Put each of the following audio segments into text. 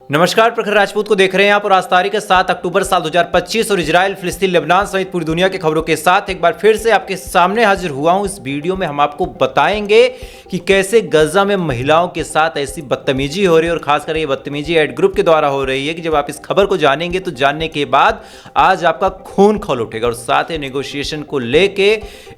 नमस्कार, प्रखर राजपूत को देख रहे हैं आप और आज तारीख है 7 अक्टूबर साल 2025 और इजराइल, फिलिस्तीन, लेबनान सहित पूरी दुनिया की खबरों के साथ एक बार फिर से आपके सामने हाजिर हुआ हूं। इस वीडियो में हम आपको बताएंगे कि कैसे गजा में महिलाओं के साथ ऐसी बदतमीजी हो रही है और खासकर ये बदतमीजी एड ग्रुप के द्वारा हो रही है कि जब आप इस खबर को जानेंगे तो जानने के बाद आज आपका खून खौल उठेगा। और साथ ही नेगोशिएशन को लेके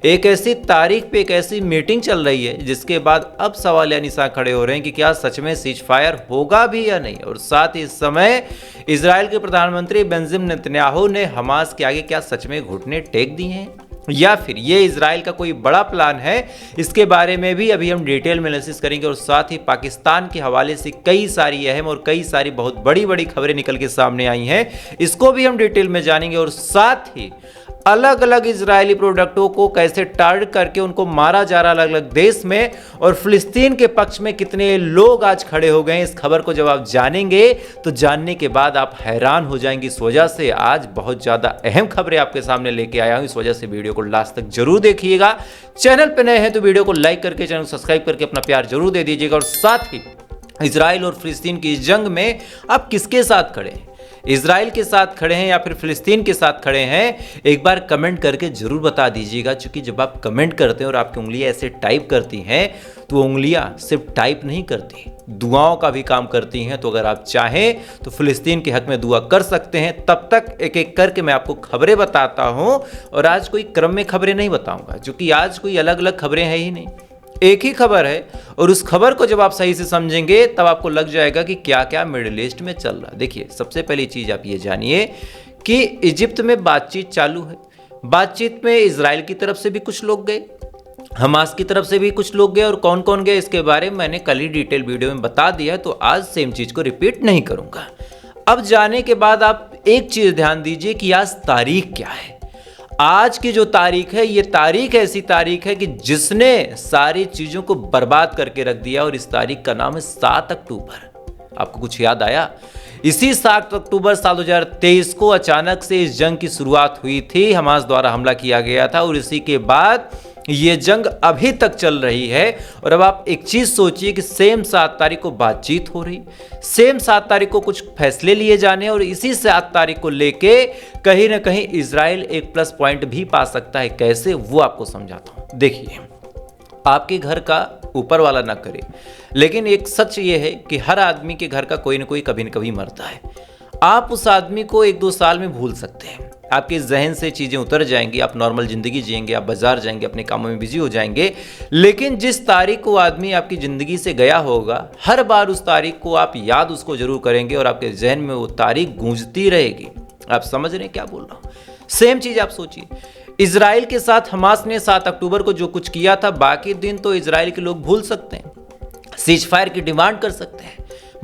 एक ऐसी तारीख पे एक ऐसी मीटिंग चल रही है जिसके बाद अब सवाल या निशान खड़े हो रहे हैं कि क्या सच में सीज फायर होगा भी या नहीं। और साथ ही इस समय इजराइल के प्रधानमंत्री बेंजामिन नेतन्याहू ने हमास के आगे क्या सच में घुटने टेक दिए हैं या फिर ये इजराइल का कोई बड़ा प्लान है, इसके बारे में भी अभी हम डिटेल में एनालिसिस करेंगे। और साथ ही पाकिस्तान के हवाले से कई सारी अहम और कई सारी बहुत बड़ी बड़ी खबरें निकल के सामने आई हैं, इसको भी हम डिटेल में जानेंगे। और साथ ही अलग अलग इजरायली प्रोडक्टों को कैसे टारगेट करके उनको मारा जा रहा अलग अलग देश में, और फिलिस्तीन के पक्ष में कितने लोग आज खड़े हो गए। इस खबर को जब आप जानेंगे तो जानने के बाद आप हैरान हो जाएंगे। इस वजह से आज बहुत ज़्यादा अहम खबरें आपके सामने लेके आया हूँ, इस वजह से वीडियो को लास्ट तक जरूर देखिएगा। चैनल पर नए हैं तो वीडियो को लाइक करके चैनल सब्सक्राइब करके अपना प्यार जरूर दे दीजिएगा। और साथ ही इजराइल और फिलिस्तीन की इस जंग में आप किसके साथ खड़े हैं, इजराइल के साथ खड़े हैं या फिर फिलिस्तीन के साथ खड़े हैं, एक बार कमेंट करके जरूर बता दीजिएगा। क्योंकि जब आप कमेंट करते हैं और आपकी उंगलियां ऐसे टाइप करती हैं तो उंगलियां सिर्फ टाइप नहीं करती, दुआओं का भी काम करती हैं। तो अगर आप चाहें तो फिलिस्तीन के हक में दुआ कर सकते हैं। तब तक एक एक करके मैं आपको खबरें बताता हूं। और आज कोई क्रम में खबरें नहीं बताऊंगा क्योंकि आज कोई अलग अलग खबरें हैं ही नहीं, एक ही खबर है। और उस खबर को जब आप सही से समझेंगे तब आपको लग जाएगा कि क्या क्या मिडिल ईस्ट में चल रहा है। देखिए, सबसे पहली चीज आप ये जानिए कि इजिप्ट में बातचीत चालू है। बातचीत में इजराइल की तरफ से भी कुछ लोग गए, हमास की तरफ से भी कुछ लोग गए, और कौन कौन गए इसके बारे में मैंने कल ही डिटेल वीडियो में बता दिया है, तो आज सेम चीज को रिपीट नहीं करूंगा। अब जाने के बाद आप एक चीज ध्यान दीजिए कि आज तारीख क्या है। आज की जो तारीख है, ये तारीख ऐसी तारीख है कि जिसने सारी चीजों को बर्बाद करके रख दिया, और इस तारीख का नाम है 7 अक्टूबर। आपको कुछ याद आया? इसी 7 अक्टूबर साल 2023 को अचानक से इस जंग की शुरुआत हुई थी, हमास द्वारा हमला किया गया था, और इसी के बाद ये जंग अभी तक चल रही है। और अब आप एक चीज सोचिए कि सेम 7 तारीख को बातचीत हो रही, सेम 7 तारीख को कुछ फैसले लिए जाने, और इसी 7 तारीख को लेके कहीं ना कहीं इजराइल एक प्लस पॉइंट भी पा सकता है। कैसे, वो आपको समझाता हूं। देखिए, आपके घर का ऊपर वाला ना करे, लेकिन एक सच ये है कि हर आदमी के घर का कोई ना कोई कभी ना कभी मरता है। आप उस आदमी को 1-2 साल में भूल सकते हैं, आपके जहन से चीज़ें उतर जाएंगी, आप नॉर्मल ज़िंदगी जिएंगे, आप बाजार जाएंगे, अपने कामों में बिजी हो जाएंगे। लेकिन जिस तारीख को आदमी आपकी ज़िंदगी से गया होगा, हर बार उस तारीख को आप याद उसको जरूर करेंगे और आपके जहन में वो तारीख गूंजती रहेगी। आप समझ रहे हैं क्या बोल रहा हूँ? सेम चीज़ आप सोचिए, इजराइल के साथ हमास ने 7 अक्टूबर को जो कुछ किया था, बाकी दिन तो इजराइल के लोग भूल सकते हैं, सीज फायर की डिमांड कर सकते हैं,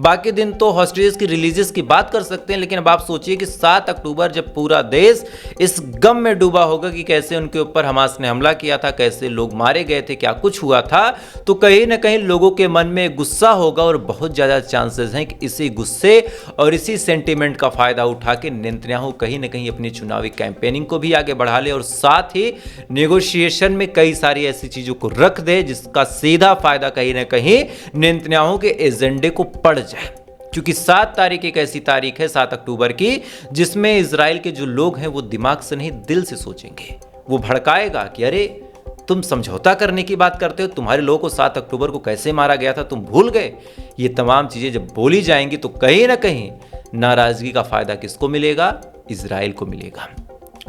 बाकी दिन तो हॉस्टेजेस की रिलीजेस की बात कर सकते हैं। लेकिन अब आप सोचिए कि 7 अक्टूबर जब पूरा देश इस गम में डूबा होगा कि कैसे उनके ऊपर हमास ने हमला किया था, कैसे लोग मारे गए थे, क्या कुछ हुआ था, तो कहीं ना कहीं लोगों के मन में गुस्सा होगा। और बहुत ज़्यादा चांसेस हैं कि इसी गुस्से और इसी सेंटीमेंट का फ़ायदा उठा के नेतन्याहू कहीं ना कहीं अपनी चुनावी कैंपेनिंग को भी आगे बढ़ा ले, और साथ ही नेगोशिएशन में कई सारी ऐसी चीज़ों को रख दे जिसका सीधा फ़ायदा कहीं ना कहीं नेतन्याहू के एजेंडे को पड़ जाए। क्योंकि 7 तारीख एक ऐसी तारीख है 7 अक्टूबर की, जिसमें इजराइल के जो लोग हैं वो दिमाग से नहीं दिल से सोचेंगे। वो भड़काएगा कि अरे तुम समझौता करने की बात करते हो, तुम्हारे लोगों को 7 अक्टूबर को कैसे मारा गया था, तुम भूल गए। ये तमाम चीजें जब बोली जाएंगी तो कहीं ना कहीं नाराजगी का फायदा किसको मिलेगा? इजराइल को मिलेगा।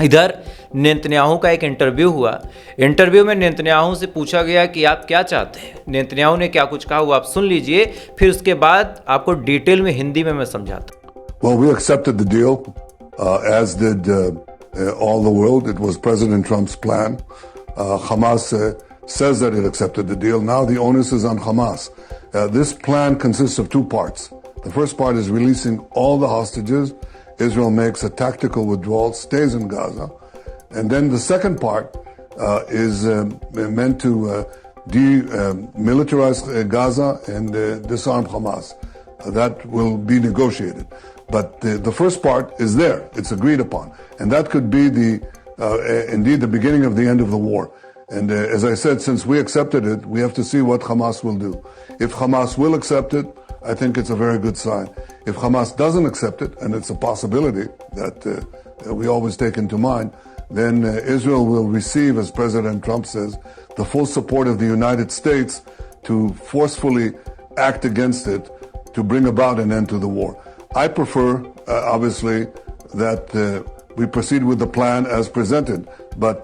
इधर नेतन्याहू का एक इंटरव्यू हुआ, इंटरव्यू में नेतन्याहू से पूछा गया कि आप क्या चाहते हैं। नेतन्याहू ने क्या कुछ कहा वो आप सुन लीजिए, फिर उसके बाद आपको डिटेल में हिंदी में मैं समझाता हूं। Well, we accepted the deal, as did all the world. It was President Trump's plan. Hamas says that it accepted the deal. Now the onus is on Hamas. This plan consists of 2 parts. The first part is releasing all the hostages. Israel makes a tactical withdrawal, stays in Gaza. And then the second part is meant to demilitarize Gaza and disarm Hamas. That will be negotiated. But the first part is there. It's agreed upon. And that could be indeed the beginning of the end of the war. And as I said, since we accepted it, we have to see what Hamas will do. If Hamas will accept it, I think it's a very good sign. If Hamas doesn't accept it, and it's a possibility that we always take into mind, then Israel will receive, as President Trump says, the full support of the United States to forcefully act against it, to bring about an end to the war. I prefer, obviously, that we proceed with the plan as presented, but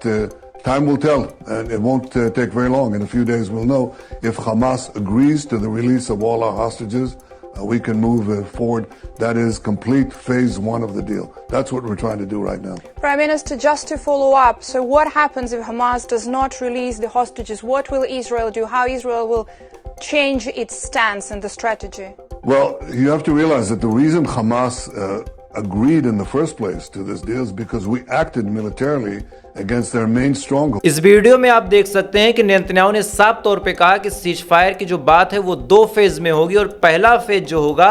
time will tell, and it won't take very long. In a few days, we'll know if Hamas agrees to the release of all our hostages. We can move forward. That is complete phase one of the deal. That's what we're trying to do right now. Prime Minister, just to follow up, so what happens if Hamas does not release the hostages? What will Israel do? How Israel will change its stance and the strategy? Well, you have to realize that the reason Hamas agreed in the first place to this deal is because we acted militarily against their main stronghold. इस video में आप देख सकते हैं कि Netanyahu ने साफ तौर पे कहा कि सीज फायर की जो बात है वो 2 फेज में होगी और पहला फेज जो होगा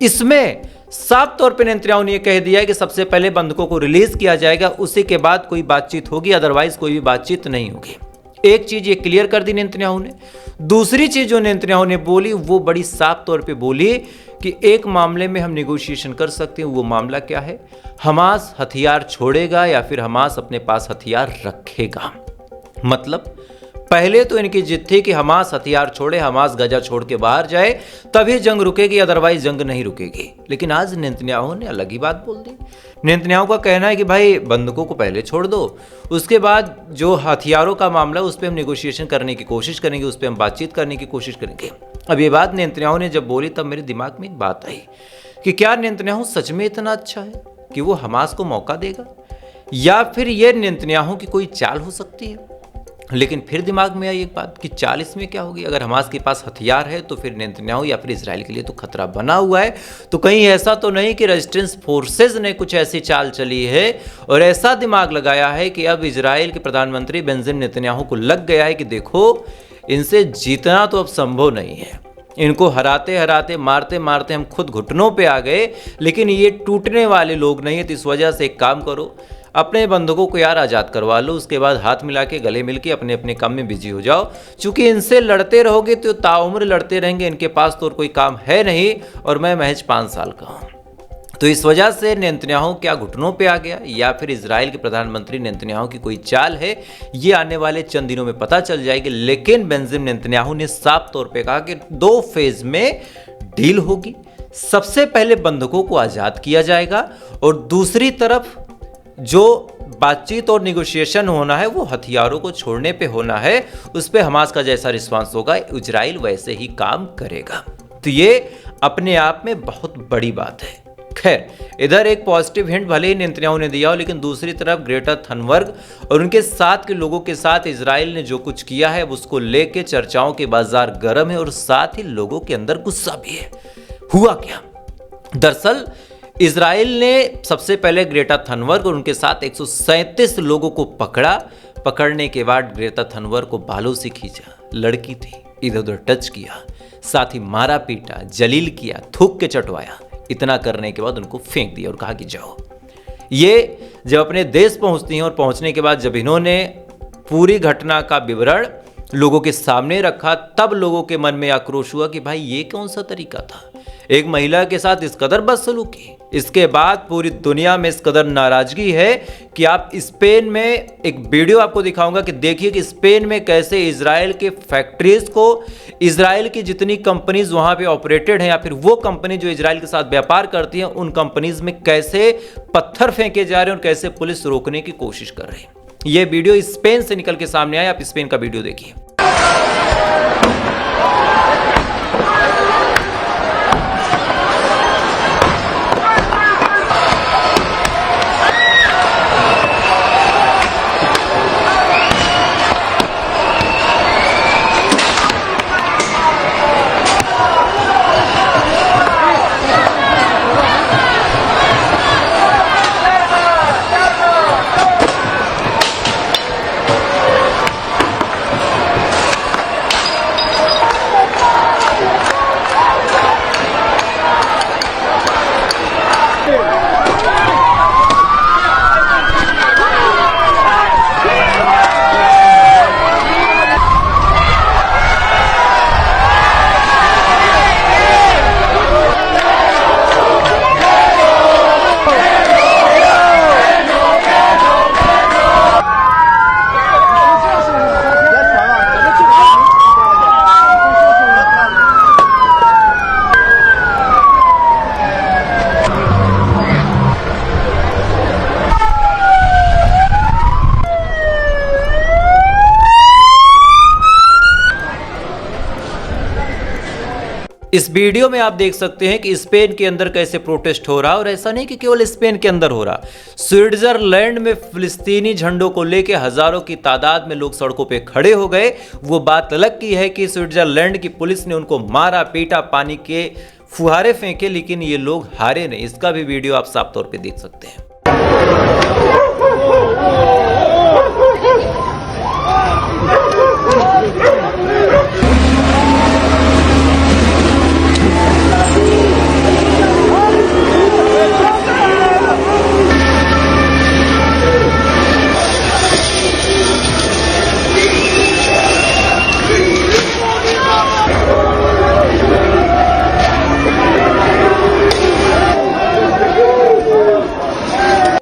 इसमें साफ तौर पे नेतन्याहू ने यह कह दिया है कि सबसे पहले बंधकों को रिलीज किया जाएगा, उसी के बाद कोई बातचीत होगी, अदरवाइज कोई भी बातचीत नहीं होगी। एक चीज ये क्लियर कर दी नेतन्याहू ने। दूसरी चीज जो नेतन्याहू ने बोली वो बड़ी साफ तौर पे बोली कि एक मामले में हम नेगोशिएशन कर सकते हैं। वो मामला क्या है? हमास हथियार छोड़ेगा या फिर हमास अपने पास हथियार रखेगा। मतलब पहले तो इनकी जिद थी कि हमास हथियार छोड़े, हमास गजा छोड़ के बाहर जाए, तभी जंग रुकेगी, अदरवाइज जंग नहीं रुकेगी। लेकिन आज नेतन्याहू ने अलग ही बात बोल दी। नेतन्याहू का कहना है कि भाई बंधकों को पहले छोड़ दो, उसके बाद जो हथियारों का मामला उस पर हम नेगोशिएशन करने की कोशिश करेंगे, उस पर हम बातचीत करने की कोशिश करेंगे। अब ये बात नेतन्याहू ने जब बोली तब मेरे दिमाग में एक बात आई कि क्या नेतन्याहू सच में इतना अच्छा है कि वो हमास को मौका देगा, या फिर ये नेतन्याहू की कोई चाल हो सकती है। लेकिन फिर दिमाग में आई एक बात कि 40 में क्या होगी? अगर हमास के पास हथियार है तो फिर नेतन्याहू या फिर इजराइल के लिए तो खतरा बना हुआ है। तो कहीं ऐसा तो नहीं कि रेजिस्टेंस फोर्सेज ने कुछ ऐसी चाल चली है और ऐसा दिमाग लगाया है कि अब इजराइल के प्रधानमंत्री बेंजामिन नेतन्याहू को लग गया है कि देखो इनसे जीतना तो अब संभव नहीं है, इनको हराते हराते मारते मारते हम खुद घुटनों पे आ गए, लेकिन ये टूटने वाले लोग नहीं है। तो इस वजह से एक काम करो, अपने बंधकों को यार आज़ाद करवा लो, उसके बाद हाथ मिला के गले मिल के अपने अपने काम में बिजी हो जाओ। चूंकि इनसे लड़ते रहोगे तो ताउम्र लड़ते रहेंगे, इनके पास तो और कोई काम है नहीं और मैं महज 5 साल का हूँ। तो इस वजह से नेतन्याहू क्या घुटनों पे आ गया या फिर इजराइल के प्रधानमंत्री नेतन्याहू की कोई चाल है, ये आने वाले चंद दिनों में पता चल जाएगी। लेकिन बेंजामिन नेतन्याहू ने साफ तौर पे कहा कि 2 फेज में डील होगी। सबसे पहले बंधकों को आज़ाद किया जाएगा और दूसरी तरफ जो बातचीत और निगोशिएशन होना है वो हथियारों को छोड़ने पे होना है। उस पे हमास का जैसा रिस्पांस होगा इजराइल वैसे ही काम करेगा। तो ये अपने आप में बहुत बड़ी बात है। खैर, इधर एक पॉजिटिव हिंट भले ही नेतन्याहू ने दिया हो, लेकिन दूसरी तरफ ग्रेटा थनबर्ग और उनके साथ के लोगों के साथ इजराइल ने जो कुछ किया है उसको लेके चर्चाओं के बाजार गर्म है और साथ ही लोगों के अंदर गुस्सा भी है। हुआ क्या? दरअसल इजराइल ने सबसे पहले ग्रेटा थनबर्ग और उनके साथ 137 लोगों को पकड़ा। पकड़ने के बाद ग्रेटा थनबर्ग को बालों से खींचा, लड़की थी, इधर उधर टच किया, साथ ही मारा पीटा, जलील किया, थूक के चटवाया। इतना करने के बाद उनको फेंक दिया और कहा कि जाओ। ये जब अपने देश पहुंचती हैं और पहुंचने के बाद जब इन्होंने पूरी घटना का विवरण लोगों के सामने रखा, तब लोगों के मन में आक्रोश हुआ कि भाई ये कौन सा तरीका था, एक महिला के साथ इस कदर बदसलूकी। इसके बाद पूरी दुनिया में इस कदर नाराजगी है कि आप स्पेन में एक वीडियो आपको दिखाऊंगा कि देखिए कि स्पेन में कैसे इजराइल के फैक्ट्रीज को, इजराइल की जितनी कंपनीज वहां पे ऑपरेटेड हैं या फिर वो कंपनी जो इजराइल के साथ व्यापार करती हैं, उन कंपनीज में कैसे पत्थर फेंके जा रहे हैं और कैसे पुलिस रोकने की कोशिश कर रही है। ये वीडियो स्पेन से निकल के सामने आया, आप स्पेन का वीडियो देखिए। इस वीडियो में आप देख सकते हैं कि स्पेन के अंदर कैसे प्रोटेस्ट हो रहा है, और ऐसा नहीं कि केवल स्पेन के अंदर हो रहा, स्विट्जरलैंड में फिलिस्तीनी झंडों को लेकर हजारों की तादाद में लोग सड़कों पे खड़े हो गए। वो बात अलग की है कि स्विट्जरलैंड की पुलिस ने उनको मारा पीटा, पानी के फुहारे फेंके, लेकिन ये लोग हारे नहीं। इसका भी वीडियो आप साफ तौर पे देख सकते हैं।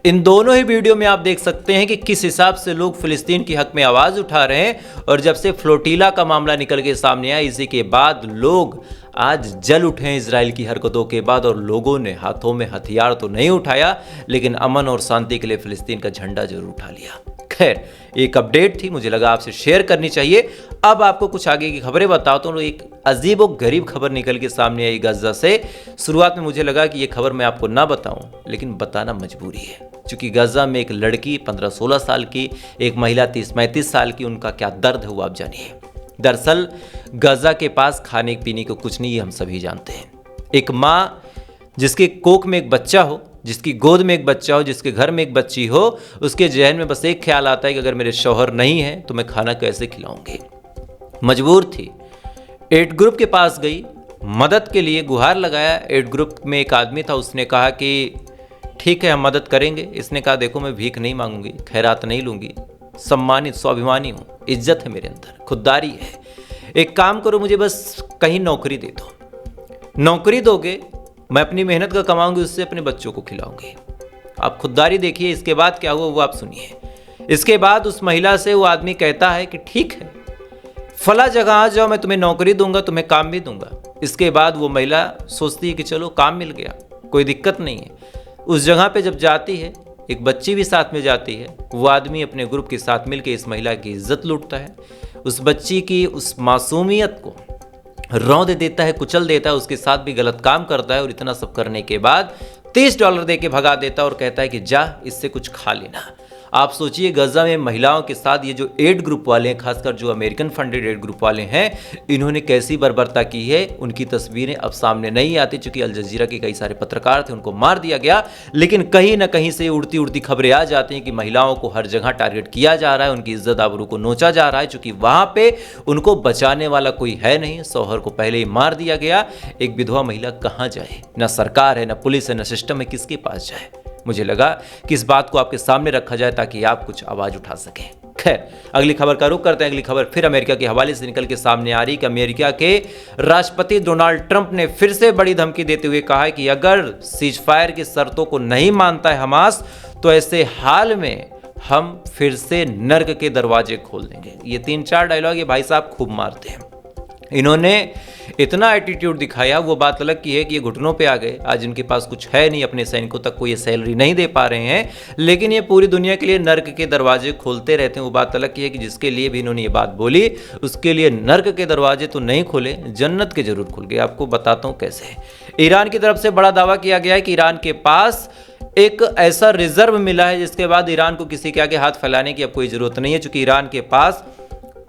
इन दोनों ही वीडियो में आप देख सकते हैं कि किस हिसाब से लोग फिलिस्तीन की हक में आवाज उठा रहे हैं। और जब से फ्लोटीला का मामला निकल के सामने आया, इसी के बाद लोग आज जल उठे हैं इजराइल की हरकतों के बाद, और लोगों ने हाथों में हथियार तो नहीं उठाया, लेकिन अमन और शांति के लिए फिलिस्तीन का झंडा जरूर उठा लिया। खैर, एक अपडेट थी, मुझे लगा आपसे शेयर करनी चाहिए। अब आपको कुछ आगे की खबरें बताता हूँ। एक अजीब और गरीब खबर निकल के सामने आई गजा से। शुरुआत में मुझे लगा कि ये खबर मैं आपको ना बताऊं, लेकिन बताना मजबूरी है, क्योंकि गजा में एक लड़की 15-16 साल की, एक महिला 30-35 साल की, उनका क्या दर्द है वो आप जानिए। दरअसल गजा के पास खाने पीने को कुछ नहीं, ये हम सभी जानते हैं। एक माँ जिसके कोख में एक बच्चा हो, जिसकी गोद में एक बच्चा हो, जिसके घर में एक बच्ची हो, उसके जहन में बस एक ख्याल आता है कि अगर मेरे शौहर नहीं है तो मैं खाना कैसे खिलाऊंगी। मजबूर थी, एड ग्रुप के पास गई, मदद के लिए गुहार लगाया। एड ग्रुप में एक आदमी था, उसने कहा कि ठीक है हम मदद करेंगे। इसने कहा देखो मैं भीख नहीं मांगूंगी, खैरात नहीं लूंगी, सम्मानित स्वाभिमानी हूँ, इज्जत है मेरे अंदर, खुददारी है। एक काम करो, मुझे बस कहीं नौकरी दे दो, नौकरी दोगे मैं अपनी मेहनत का कमाऊंगी, उससे अपने बच्चों को खिलाऊंगी। आप खुददारी देखिए। इसके बाद क्या हुआ वो आप सुनिए। इसके बाद उस महिला से वो आदमी कहता है कि ठीक है फला जगह आ जाओ, मैं तुम्हें नौकरी दूंगा, तुम्हें काम भी दूंगा। इसके बाद वो महिला सोचती है कि चलो काम मिल गया, कोई दिक्कत नहीं है। उस जगह पे जब जाती है, एक बच्ची भी साथ में जाती है। वो आदमी अपने ग्रुप के साथ मिलकर इस महिला की इज्जत लूटता है, उस बच्ची की उस मासूमियत को रौंद देता है, कुचल देता है, उसके साथ भी गलत काम करता है। और इतना सब करने के बाद $30 दे के भगा देता है और कहता है कि जा इससे कुछ खा लेना। आप सोचिए गजा में महिलाओं के साथ ये जो एड ग्रुप वाले हैं, खासकर जो अमेरिकन फंडेड एड ग्रुप वाले हैं, इन्होंने कैसी बर्बरता की है। उनकी तस्वीरें अब सामने नहीं आती, चूंकि अल जजीरा के कई सारे पत्रकार थे, उनको मार दिया गया। लेकिन कहीं ना कहीं से उड़ती उड़ती खबरें आ जाती हैं कि महिलाओं को हर जगह टारगेट किया जा रहा है, उनकी इज्जत आबरू को नोचा जा रहा है, चूंकि वहां पे उनको बचाने वाला कोई है नहीं। शौहर को पहले ही मार दिया गया। एक विधवा महिला कहाँ जाए, ना सरकार है, ना पुलिस है, ना सिस्टम है, किसके पास जाए। मुझे लगा कि इस बात को आपके सामने रखा जाए ताकि आप कुछ आवाज उठा सकें। खैर, अगली खबर का रुख करते हैं। अगली खबर फिर अमेरिका के हवाले से निकल के सामने आ रही कि अमेरिका के राष्ट्रपति डोनाल्ड ट्रंप ने फिर से बड़ी धमकी देते हुए कहा है कि अगर सीज फायर की शर्तों को नहीं मानता है हमास, तो ऐसे हाल में हम फिर से नर्क के दरवाजे खोल देंगे। ये 3-4 डायलॉग ये भाई साहब खूब मारते हैं। इन्होंने इतना एटीट्यूड दिखाया। वो बात अलग की है कि ये घुटनों पे आ गए, आज इनके पास कुछ है नहीं, अपने सैनिकों तक को ये सैलरी नहीं दे पा रहे हैं, लेकिन ये पूरी दुनिया के लिए नर्क के दरवाजे खोलते रहते हैं। वो बात अलग की है कि जिसके लिए भी इन्होंने ये बात बोली, उसके लिए नर्क के दरवाजे तो नहीं खोले, जन्नत के जरूर खुल गए। आपको बताता हूँ कैसे। ईरान की तरफ से बड़ा दावा किया गया है कि ईरान के पास एक ऐसा रिजर्व मिला है जिसके बाद ईरान को किसी के आगे हाथ फैलाने की अब कोई जरूरत नहीं है, क्योंकि ईरान के पास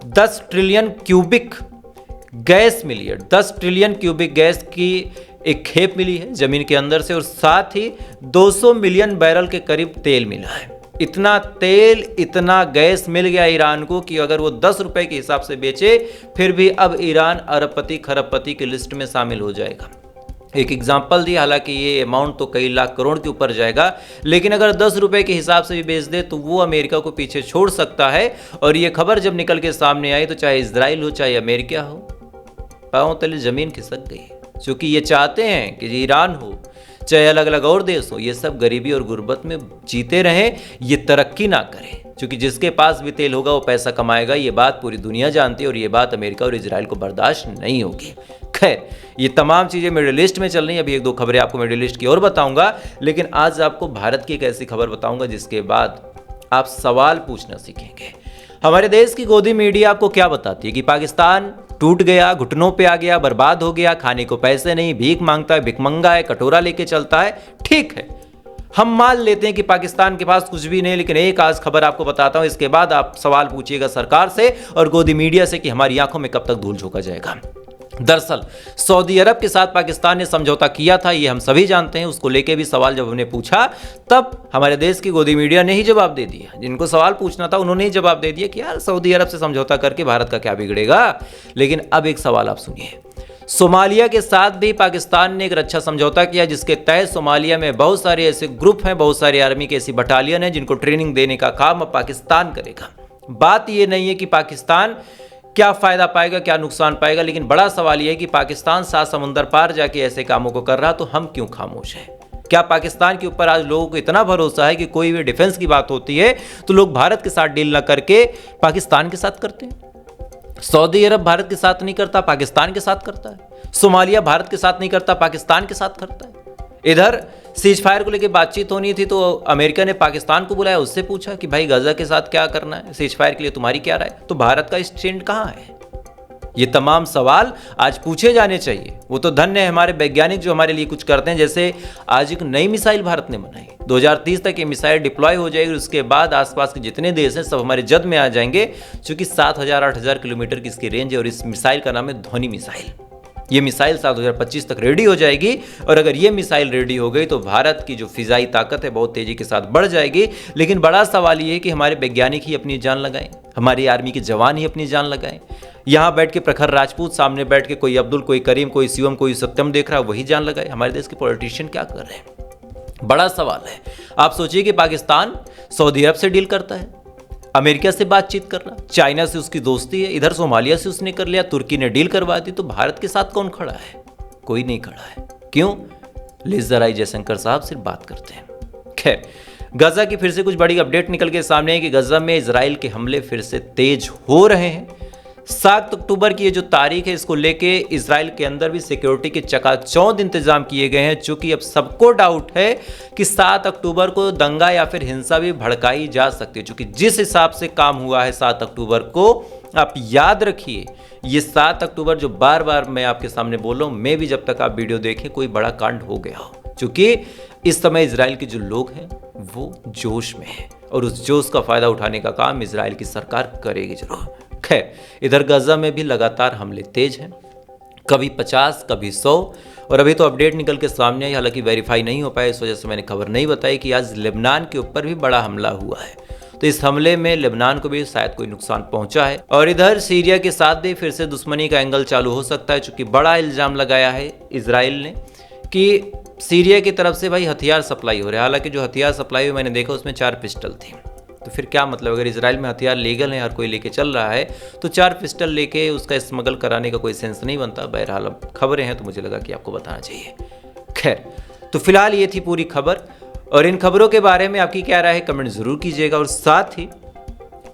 10 ट्रिलियन क्यूबिक गैस मिली है। 10 ट्रिलियन क्यूबिक गैस की एक खेप मिली है जमीन के अंदर से, और साथ ही 200 मिलियन बैरल के करीब तेल मिला है। इतना तेल, इतना गैस मिल गया ईरान को कि अगर वो 10 रुपए के हिसाब से बेचे, फिर भी अब ईरान अरबपति खरबपति की लिस्ट में शामिल हो जाएगा। एक एग्जाम्पल दिया, हालांकि ये अमाउंट तो कई लाख करोड़ के ऊपर जाएगा, लेकिन अगर 10 रुपए के हिसाब से भी बेच दे तो वो अमेरिका को पीछे छोड़ सकता है। और ये खबर जब निकल के सामने आई तो चाहे इजराइल हो चाहे अमेरिका हो, पांव तले जमीन खिसक गई, क्योंकि ये चाहते हैं कि ईरान हो चाहे अलग अलग और देश हो, ये सब गरीबी और गुर्बत में जीते रहें, ये तरक्की ना करें, क्योंकि जिसके पास भी तेल होगा वो पैसा कमाएगा। ये बात पूरी दुनिया जानती है और ये बात अमेरिका और इजराइल को बर्दाश्त नहीं होगी। खैर, ये तमाम चीज़ें मिडिल ईस्ट में चल रही हैं। अभी 1-2 खबरें आपको मिडिल ईस्ट की और बताऊंगा, लेकिन आज आपको भारत की एक ऐसी खबर बताऊंगा जिसके बाद आप सवाल पूछना सीखेंगे। हमारे देश की गोदी मीडिया आपको क्या बताती है कि पाकिस्तान टूट गया, घुटनों पे आ गया, बर्बाद हो गया, खाने को पैसे नहीं, भीख मांगता है, भिखमंगा है, कटोरा लेके चलता है, ठीक है, हम मान लेते हैं कि पाकिस्तान के पास कुछ भी नहीं। लेकिन एक आज खबर आपको बताता हूं, इसके बाद आप सवाल पूछिएगा सरकार से और गोदी मीडिया से कि हमारी आंखों में कब तक धूल झोंका जाएगा। दरअसल सऊदी अरब के साथ पाकिस्तान ने समझौता किया था, ये हम सभी जानते हैं। उसको लेके भी सवाल जब हमने पूछा तब हमारे देश की गोदी मीडिया ने ही जवाब दे दिया। जिनको सवाल पूछना था उन्होंने ही जवाब दे दिया कि यार सऊदी अरब से समझौता करके भारत का क्या बिगड़ेगा। लेकिन अब एक सवाल आप सुनिए, सोमालिया के साथ भी पाकिस्तान ने एक अच्छा समझौता किया, जिसके तहत सोमालिया में बहुत सारे ऐसे ग्रुप हैं, बहुत सारी आर्मी की ऐसी बटालियन है जिनको ट्रेनिंग देने का काम अब पाकिस्तान करेगा। बात यह नहीं है कि पाकिस्तान क्या फायदा पाएगा, क्या नुकसान पाएगा, लेकिन बड़ा सवाल यह है कि पाकिस्तान 7 समुंदर पार जाके ऐसे कामों को कर रहा, तो हम क्यों खामोश हैं? क्या पाकिस्तान के ऊपर आज लोगों को इतना भरोसा है कि कोई भी डिफेंस की बात होती है तो लोग भारत के साथ डील ना करके पाकिस्तान के साथ करते हैं? सऊदी अरब भारत के साथ नहीं करता, पाकिस्तान के साथ करता है। सोमालिया भारत के साथ नहीं करता, पाकिस्तान के साथ करता है। इधर सीज फायर को लेकर बातचीत होनी थी तो अमेरिका ने पाकिस्तान को बुलाया, उससे पूछा कि भाई गजा के साथ क्या करना है, सीज फायर के लिए तुम्हारी क्या राय? तो भारत का स्टैंड कहां है? ये तमाम सवाल आज पूछे जाने चाहिए। वो तो धन्य है हमारे वैज्ञानिक जो हमारे लिए कुछ करते हैं। जैसे आज एक नई मिसाइल भारत ने बनाई, 2030 तक ये मिसाइल डिप्लॉय हो जाएगी। उसके बाद आसपास के जितने देश हैं सब हमारे जद में आ जाएंगे, क्योंकि 7000-8000 किलोमीटर की इसकी रेंज है और इस मिसाइल का नाम है ध्वनि मिसाइल। ये मिसाइल साल 2025 तक रेडी हो जाएगी और अगर ये मिसाइल रेडी हो गई तो भारत की जो फिजाई ताकत है बहुत तेजी के साथ बढ़ जाएगी। लेकिन बड़ा सवाल ये है कि हमारे वैज्ञानिक ही अपनी जान लगाएं, हमारी आर्मी के जवान ही अपनी जान लगाएं। यहाँ बैठ के प्रखर राजपूत सामने बैठ के कोई अब्दुल, कोई करीम, कोई शिवम, कोई सत्यम देख रहा है, वही जान लगाए। हमारे देश के पॉलिटिशियन क्या कर रहे हैं? बड़ा सवाल है। आप सोचिए कि पाकिस्तान सऊदी अरब से डील करता है, अमेरिका से बातचीत कर रहा, चाइना से उसकी दोस्ती है, इधर सोमालिया से उसने कर लिया, तुर्की ने डील करवा दी, तो भारत के साथ कौन खड़ा है? कोई नहीं खड़ा है। क्यों? जरा जयशंकर साहब सिर्फ बात करते हैं। खैर, गजा की फिर से कुछ बड़ी अपडेट निकल के सामने है कि गजा में इजराइल के हमले फिर से तेज हो रहे हैं। 7 अक्टूबर की ये जो तारीख है, इसको लेके इजराइल के अंदर भी सिक्योरिटी के चकाचौंध इंतजाम किए गए हैं, चूंकि अब सबको डाउट है कि 7 अक्टूबर को दंगा या फिर हिंसा भी भड़काई जा सकती है। चूंकि जिस हिसाब से काम हुआ है 7 अक्टूबर को, आप याद रखिए ये 7 अक्टूबर जो बार बार मैं आपके सामने बोल रहा हूं, मैं भी जब तक आप वीडियो देखें कोई बड़ा कांड हो गया हो। चूंकि इस समय इजराइल के जो लोग हैं वो जोश में है और उस जोश का फायदा उठाने का काम इजराइल की सरकार करेगी जरूर। खैर, इधर गजा में भी लगातार हमले तेज हैं, कभी 50, कभी 100 और अभी तो अपडेट निकल के सामने आई, हालांकि वेरीफाई नहीं हो पाया, इस वजह से मैंने खबर नहीं बताई कि आज लेबनान के ऊपर भी बड़ा हमला हुआ है। तो इस हमले में लेबनान को भी शायद कोई नुकसान पहुंचा है। और इधर सीरिया के साथ भी फिर से दुश्मनी का एंगल चालू हो सकता है, चूंकि बड़ा इल्जाम लगाया है इजराइल ने कि सीरिया की तरफ से भाई हथियार सप्लाई हो रहे हैं। हालांकि जो हथियार सप्लाई हुई मैंने देखा उसमें 4 पिस्टल थी। तो फिर क्या मतलब, अगर इजराइल में हथियार लीगल है, हर कोई लेके चल रहा है, तो 4 पिस्टल लेके उसका स्मगल कराने का कोई सेंस नहीं बनता। बहरहाल अब खबरें हैं तो मुझे लगा कि आपको बताना चाहिए। खैर, तो फिलहाल ये थी पूरी खबर और इन खबरों के बारे में आपकी क्या राय है कमेंट जरूर कीजिएगा और साथ ही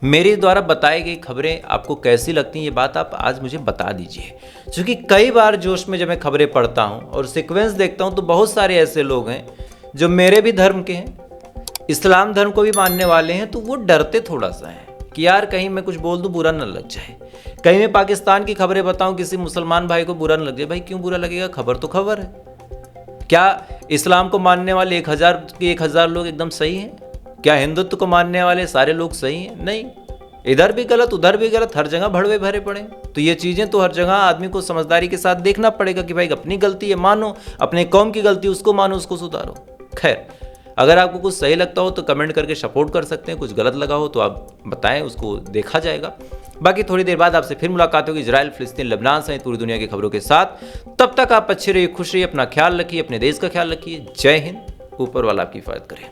मेरे द्वारा बताई गई खबरें आपको कैसी लगती हैं ये बात आप आज मुझे बता दीजिए। क्योंकि कई बार जोश में जब मैं खबरें पढ़ता हूँ और सीक्वेंस देखता हूँ तो बहुत सारे ऐसे लोग हैं जो मेरे भी धर्म के हैं, इस्लाम धर्म को भी मानने वाले हैं, तो वो डरते थोड़ा सा हैं कि यार कहीं मैं कुछ बोल दूं बुरा न लग जाए, कहीं मैं पाकिस्तान की खबरें बताऊं किसी मुसलमान भाई को बुरा न लग जाए। भाई क्यों बुरा लगेगा, खबर तो खबर है। क्या इस्लाम को मानने वाले 1000 लोग एकदम सही हैं? क्या हिंदुत्व को मानने वाले सारे लोग सही हैं? नहीं, इधर भी गलत उधर भी गलत, हर जगह भड़वे भरे पड़े। तो ये चीज़ें तो हर जगह आदमी को समझदारी के साथ देखना पड़ेगा कि भाई अपनी गलती है मानो, अपने कौम की गलती उसको मानो, उसको सुधारो। खैर, अगर आपको कुछ सही लगता हो तो कमेंट करके सपोर्ट कर सकते हैं, कुछ गलत लगा हो तो आप बताएं, उसको देखा जाएगा। बाकी थोड़ी देर बाद आपसे फिर मुलाकात होगी इजराइल, फिलिस्तीन, लेबनान सहित पूरी दुनिया की खबरों के साथ। तब तक आप अच्छे रहिए, खुश रहिए, अपना ख्याल रखिए, अपने देश का ख्याल रखिए। जय हिंद, ऊपर वाला आपकी हिफाजत करे।